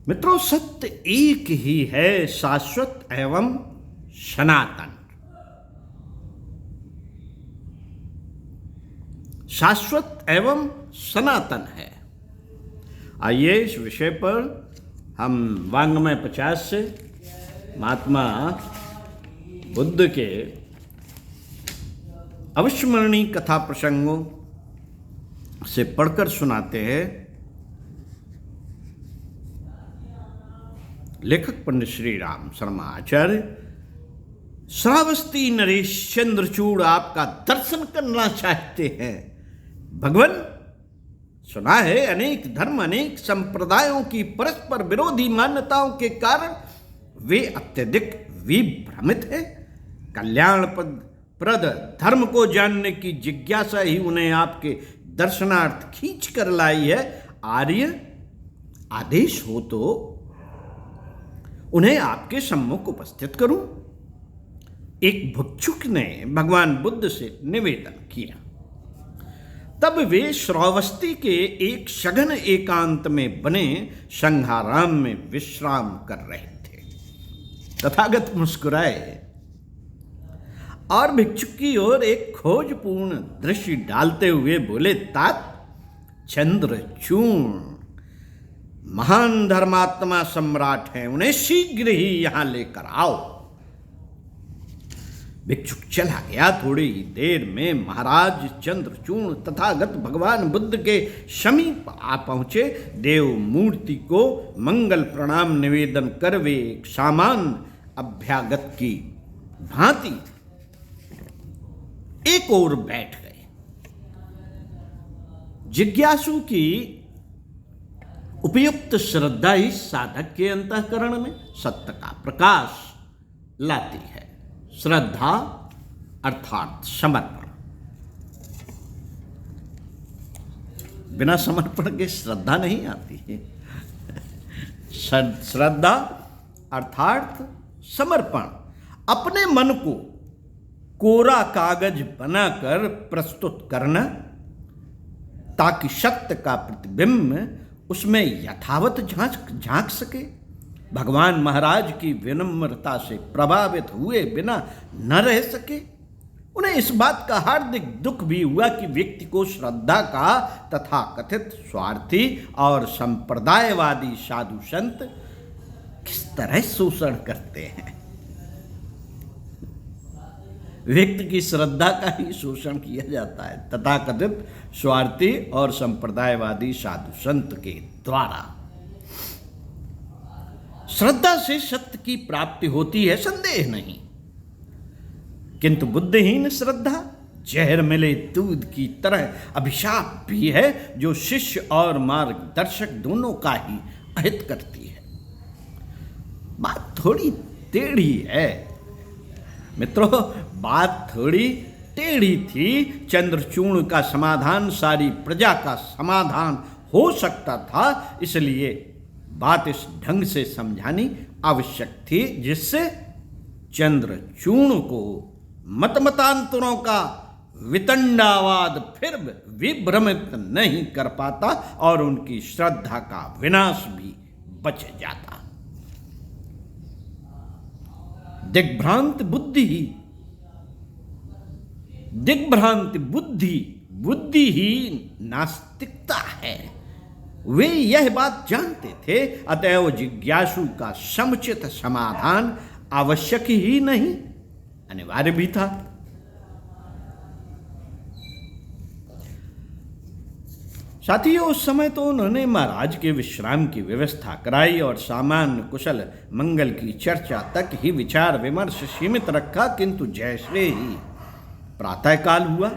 मित्रों, सत्य एक ही है, शाश्वत एवं सनातन। शाश्वत एवं सनातन है। आइए इस विषय पर हम वाङ्मय 50 से महात्मा बुद्ध के अविस्मरणीय कथा प्रसंगों से पढ़कर सुनाते हैं। लेखक पंडित श्री राम शर्मा आचार्य। श्रावस्ती नरेश चंद्रचूड़ आपका दर्शन करना चाहते हैं। भगवान, सुना है अनेक धर्म अनेक संप्रदायों की परस्पर विरोधी मान्यताओं के कारण वे अत्यधिक विभ्रमित हैं। कल्याणप्रद धर्म को जानने की जिज्ञासा ही उन्हें आपके दर्शनार्थ खींच कर लाई है। आर्य, आदेश हो तो उन्हें आपके सम्मुख उपस्थित करूं। एक भिक्षुक ने भगवान बुद्ध से निवेदन किया। तब वे श्रावस्ती के एक सघन एकांत में बने संघाराम में विश्राम कर रहे थे। तथागत मुस्कुराए और भिक्षुक की ओर एक खोजपूर्ण दृष्टि डालते हुए बोले, तात, चंद्रचूड़ महान धर्मात्मा सम्राट हैं, उन्हें शीघ्र ही यहां लेकर आओ। भिक्षुक चला गया। थोड़ी ही देर में महाराज चंद्रचूड़ तथागत भगवान बुद्ध के समीप आ पहुंचे। देव मूर्ति को मंगल प्रणाम निवेदन कर वे एक सामान्य अभ्यागत की भांति एक ओर बैठ गए। जिज्ञासु की उपयुक्त श्रद्धा ही साधक के अंतःकरण में सत्य का प्रकाश लाती है। श्रद्धा अर्थात समर्पण। बिना समर्पण के श्रद्धा नहीं आती है। श्रद्धा अर्थात समर्पण। अपने मन को कोरा कागज बनाकर प्रस्तुत करना ताकि सत्य का प्रतिबिंब उसमें यथावत झांक सके। भगवान महाराज की विनम्रता से प्रभावित हुए बिना न रह सके। उन्हें इस बात का हार्दिक दुख भी हुआ कि व्यक्ति को श्रद्धा का तथा कथित स्वार्थी और संप्रदायवादी साधु संत किस तरह शोषण करते हैं। व्यक्ति की श्रद्धा का ही शोषण किया जाता है तथाकथित स्वार्थी और संप्रदायवादी साधु संत के द्वारा। श्रद्धा से सत्य की प्राप्ति होती है, संदेह नहीं, किंतु बुद्धहीन श्रद्धा जहर मिले दूध की तरह अभिशाप भी है, जो शिष्य और मार्गदर्शक दोनों का ही अहित करती है। बात थोड़ी टेढ़ी है मित्रों, बात थोड़ी टेढ़ी थी। चंद्रचूड़ का समाधान सारी प्रजा का समाधान हो सकता था, इसलिए बात इस ढंग से समझानी आवश्यक थी जिससे चंद्रचूड़ को मतमतांतरों का वितंडावाद फिर विभ्रमित नहीं कर पाता और उनकी श्रद्धा का विनाश भी बच जाता। दिग्भ्रांत बुद्धि ही नास्तिकता है। वे यह बात जानते थे, अतएव जिज्ञासु का समुचित समाधान आवश्यक ही नहीं, अनिवार्य भी था। साथियों, उस समय तो उन्होंने महाराज के विश्राम की व्यवस्था कराई और सामान्य कुशल मंगल की चर्चा तक ही विचार विमर्श सीमित रखा, किंतु जैसे ही प्रातःकाल हुआ,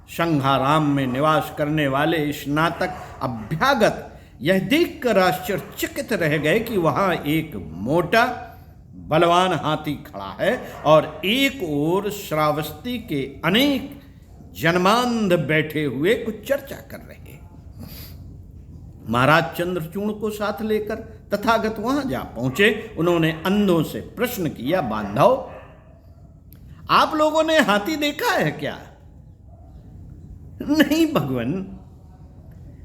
संघाराम में निवास करने इस स्नातक अभ्यागत यह देखकर आश्चर्यचकित रह गए कि वहां एक मोटा बलवान हाथी खड़ा है और एक ओर श्रावस्ती के अनेक जन्मांध बैठे हुए कुछ चर्चा कर रहे हैं। महाराज चंद्रचूड़ को साथ लेकर तथागत वहां जा पहुंचे। उन्होंने अंधों से प्रश्न किया, बांधव, आप लोगों ने हाथी देखा है क्या? नहीं भगवान,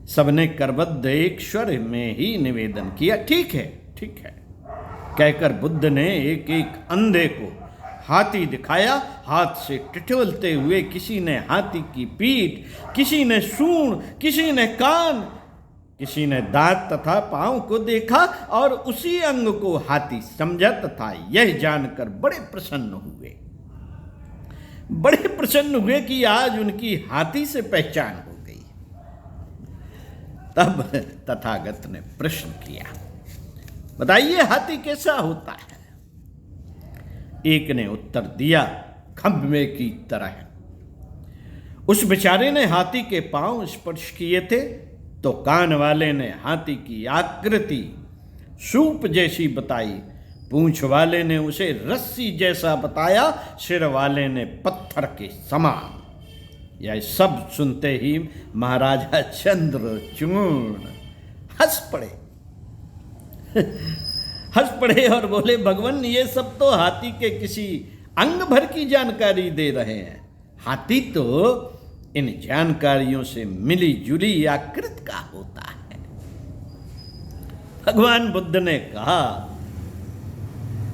सबने करबद्ध एक स्वर में ही निवेदन किया। ठीक है, ठीक है, कहकर बुद्ध ने एक एक अंधे को हाथी दिखाया। हाथ से टिटोलते हुए किसी ने हाथी की पीठ, किसी ने सूंड, किसी ने कान, किसी ने दांत तथा पांव को देखा और उसी अंग को हाथी समझा तथा यह जानकर बड़े प्रसन्न हुए कि आज उनकी हाथी से पहचान हो गई। तब तथागत ने प्रश्न किया, बताइए हाथी कैसा होता है? एक ने उत्तर दिया, खंभे की तरह। उस बेचारे ने हाथी के पांव स्पर्श किए थे तो कान वाले ने हाथी की आकृति सूप जैसी बताई, पूंछ वाले ने उसे रस्सी जैसा बताया, सिर वाले ने पत्थर के समान। यह सब सुनते ही महाराजा चंद्रचूड़ हंस पड़े और बोले, भगवान ये सब तो हाथी के किसी अंग भर की जानकारी दे रहे हैं। हाथी तो इन जानकारियों से मिली जुली आकृति का होता है। भगवान बुद्ध ने कहा,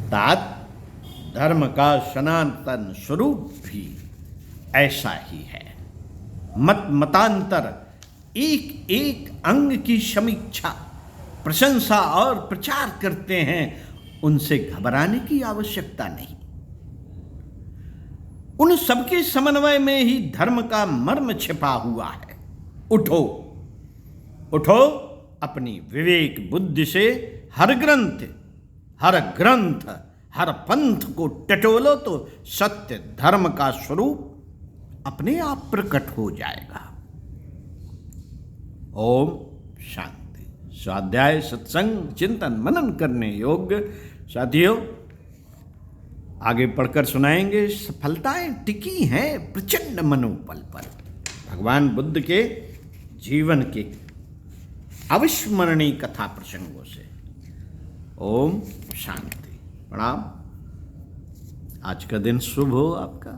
तात धर्म का सनातन स्वरूप भी ऐसा ही है। मतांतर एक एक अंग की समीक्षा, प्रशंसा और प्रचार करते हैं, उनसे घबराने की आवश्यकता नहीं। उन सबके समन्वय में ही धर्म का मर्म छिपा हुआ है। उठो उठो, अपनी विवेक बुद्धि से हर ग्रंथ, हर पंथ को टटोलो तो सत्य धर्म का स्वरूप अपने आप प्रकट हो जाएगा। ओम शांति। स्वाध्याय, सत्संग, चिंतन, मनन करने योग्य साथियों आगे पढ़कर सुनाएंगे। सफलताएं टिकी हैं प्रचंड मनोबल पर। भगवान बुद्ध के जीवन के अविस्मरणीय कथा प्रसंगों से। ओम शांति। प्रणाम। आज का दिन शुभ हो आपका।